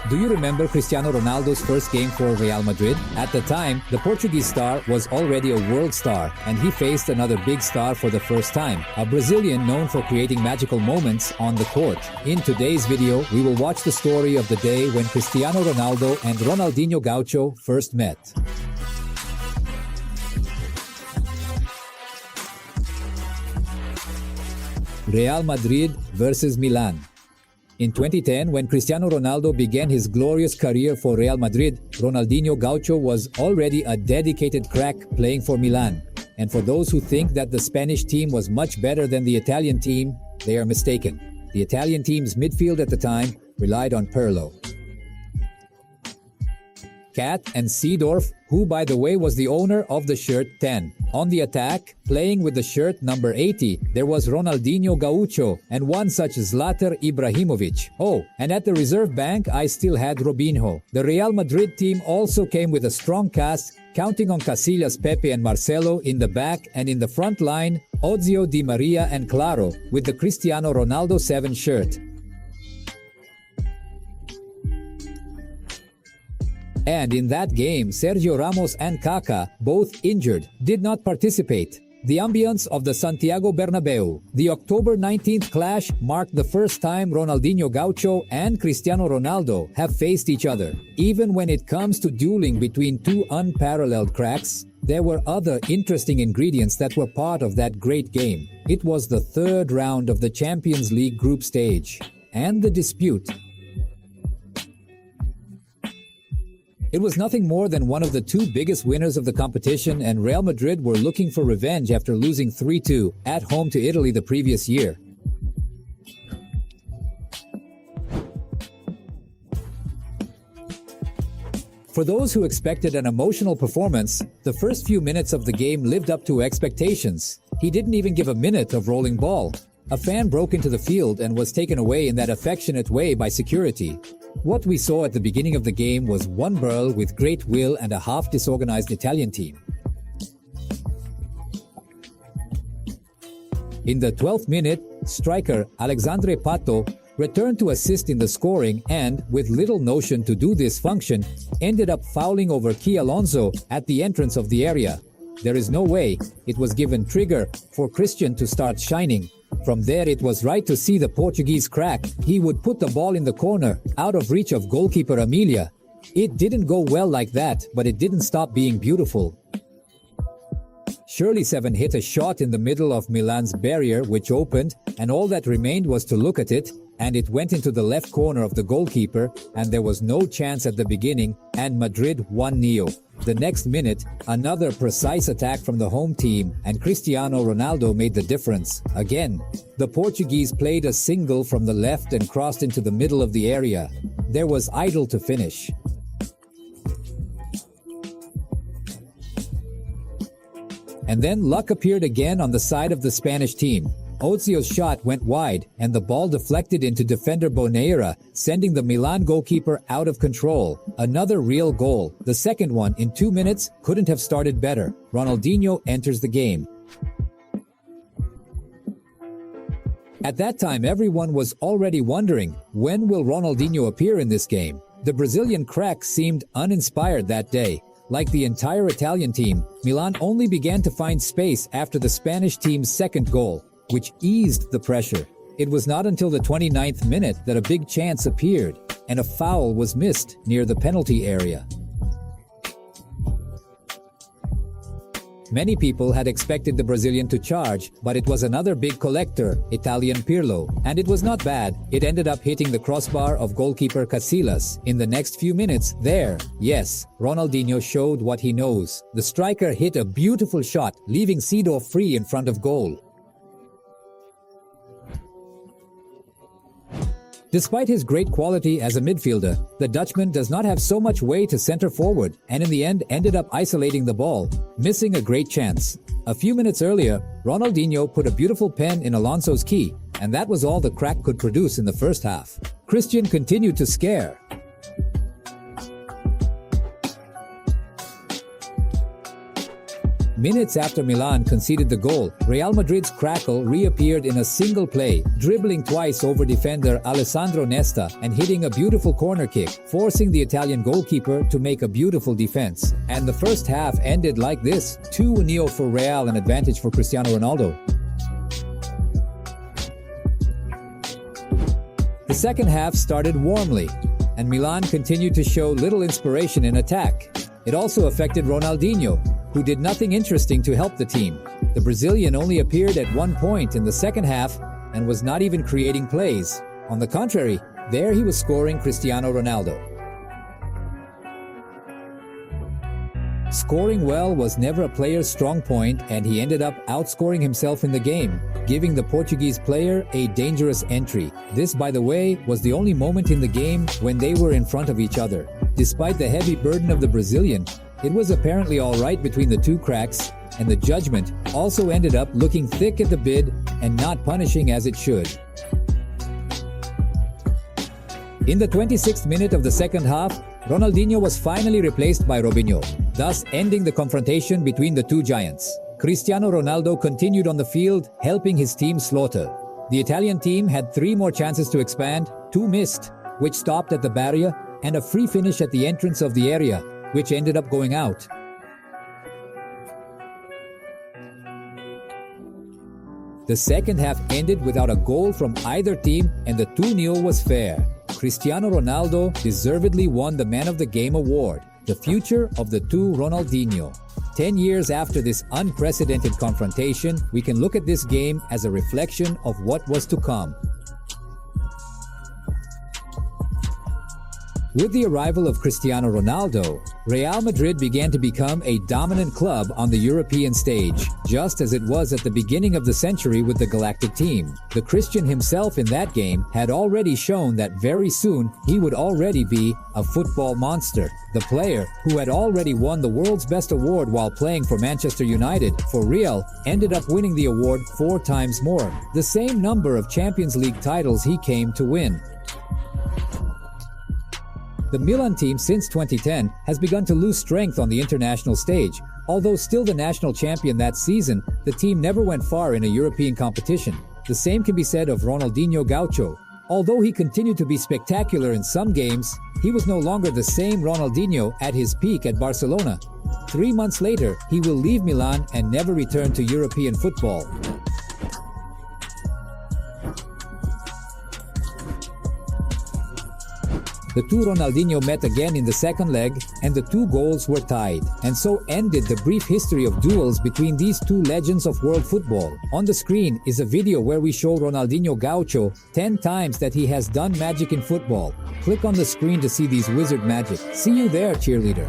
Do you remember Cristiano Ronaldo's first game for Real Madrid? At the time, the Portuguese star was already a world star, and he faced another big star for the first time, a Brazilian known for creating magical moments on the court. In today's video, we will watch the story of the day when Cristiano Ronaldo and Ronaldinho Gaúcho first met. Real Madrid versus Milan. In 2010, when Cristiano Ronaldo began his glorious career for Real Madrid, Ronaldinho Gaúcho was already a dedicated crack playing for Milan. And for those who think that the Spanish team was much better than the Italian team, they are mistaken. The Italian team's midfield at the time relied on Pirlo, Cat and Seedorf, who by the way was the owner of the shirt 10. On the attack, playing with the shirt number 80, there was Ronaldinho Gaúcho and one such Zlatar Ibrahimovic. Oh, and at the reserve bank I still had Robinho. The Real Madrid team also came with a strong cast, counting on Casillas, Pepe and Marcelo in the back, and in the front line, Ozio, Di Maria and Claro, with the Cristiano Ronaldo 7 shirt. And in that game, Sergio Ramos and Kaká, both injured, did not participate. The ambience of the Santiago Bernabeu. The October 19th clash marked the first time Ronaldinho Gaúcho and Cristiano Ronaldo have faced each other. Even when it comes to dueling between two unparalleled cracks, there were other interesting ingredients that were part of that great game. It was the third round of the Champions League group stage. And the dispute. It was nothing more than one of the two biggest winners of the competition, and Real Madrid were looking for revenge after losing 3-2 at home to Italy the previous year. For those who expected an emotional performance, the first few minutes of the game lived up to expectations. He didn't even give a minute of rolling ball. A fan broke into the field and was taken away in that affectionate way by security. What we saw at the beginning of the game was one burl with great will and a half-disorganized Italian team. In the 12th minute, striker Alexandre Pato returned to assist in the scoring and, with little notion to do this function, ended up fouling over Key Alonso at the entrance of the area. There is no way it was given trigger for Christian to start shining. From there it was right to see the Portuguese crack. He would put the ball in the corner, out of reach of goalkeeper Emilia. It didn't go well like that, but it didn't stop being beautiful. Shirley 7 hit a shot in the middle of Milan's barrier which opened, and all that remained was to look at it, and it went into the left corner of the goalkeeper, and there was no chance at the beginning, and Madrid won nil. The next minute, another precise attack from the home team, and Cristiano Ronaldo made the difference. Again, the Portuguese played a single from the left and crossed into the middle of the area. There was idle to finish. And then luck appeared again on the side of the Spanish team. Ozio's shot went wide, and the ball deflected into defender Boneira, sending the Milan goalkeeper out of control. Another real goal, the second one in 2 minutes, couldn't have started better. Ronaldinho enters the game. At that time, everyone was already wondering, when will Ronaldinho appear in this game? The Brazilian crack seemed uninspired that day. Like the entire Italian team, Milan only began to find space after the Spanish team's second goal, which eased the pressure. It was not until the 29th minute that a big chance appeared, and a foul was missed near the penalty area. Many people had expected the Brazilian to charge, but it was another big collector, Italian Pirlo, and it was not bad. It ended up hitting the crossbar of goalkeeper Casillas. In the next few minutes, yes, Ronaldinho showed what he knows. The striker hit a beautiful shot, leaving Seedorf free in front of goal. Despite his great quality as a midfielder, the Dutchman does not have so much way to center forward, and in the end ended up isolating the ball, missing a great chance. A few minutes earlier, Ronaldinho put a beautiful pen in Alonso's key, and that was all the crack could produce in the first half. Christian continued to scare. Minutes after Milan conceded the goal, Real Madrid's crackle reappeared in a single play, dribbling twice over defender Alessandro Nesta and hitting a beautiful corner kick, forcing the Italian goalkeeper to make a beautiful defense. And the first half ended like this: 2-0 for Real, an advantage for Cristiano Ronaldo. The second half started warmly, and Milan continued to show little inspiration in attack. It also affected Ronaldinho, who did nothing interesting to help the team. The Brazilian only appeared at one point in the second half and was not even creating plays. On the contrary, there he was scoring Cristiano Ronaldo. Scoring well was never a player's strong point, and he ended up outscoring himself in the game, giving the Portuguese player a dangerous entry. This, by the way, was the only moment in the game when they were in front of each other. Despite the heavy burden of the Brazilian, it was apparently all right between the two cracks, and the judgment also ended up looking thick at the bid and not punishing as it should. In the 26th minute of the second half, Ronaldinho was finally replaced by Robinho, thus ending the confrontation between the two giants. Cristiano Ronaldo continued on the field, helping his team slaughter. The Italian team had 3 more chances to expand, 2 missed, which stopped at the barrier, and a free finish at the entrance of the area, which ended up going out. The second half ended without a goal from either team, and the 2-0 was fair. Cristiano Ronaldo deservedly won the Man of the Game award, the future of the two Ronaldinho. 10 years after this unprecedented confrontation, we can look at this game as a reflection of what was to come. With the arrival of Cristiano Ronaldo, Real Madrid began to become a dominant club on the European stage, just as it was at the beginning of the century with the Galactic team. The Christian himself in that game had already shown that very soon he would already be a football monster. The player, who had already won the world's best award while playing for Manchester United, for Real, ended up winning the award 4 times more, the same number of Champions League titles he came to win. The Milan team since 2010 has begun to lose strength on the international stage. Although still the national champion that season, the team never went far in a European competition. The same can be said of Ronaldinho Gaúcho. Although he continued to be spectacular in some games, he was no longer the same Ronaldinho at his peak at Barcelona. 3 months later, he will leave Milan and never return to European football. The two Ronaldinho met again in the second leg, and the 2 goals were tied, and so ended the brief history of duels between these 2 legends of world football. On the screen is a video where we show Ronaldinho Gaúcho 10 times that he has done magic in football. Click on the screen to see these wizard magic. See you there, cheerleader.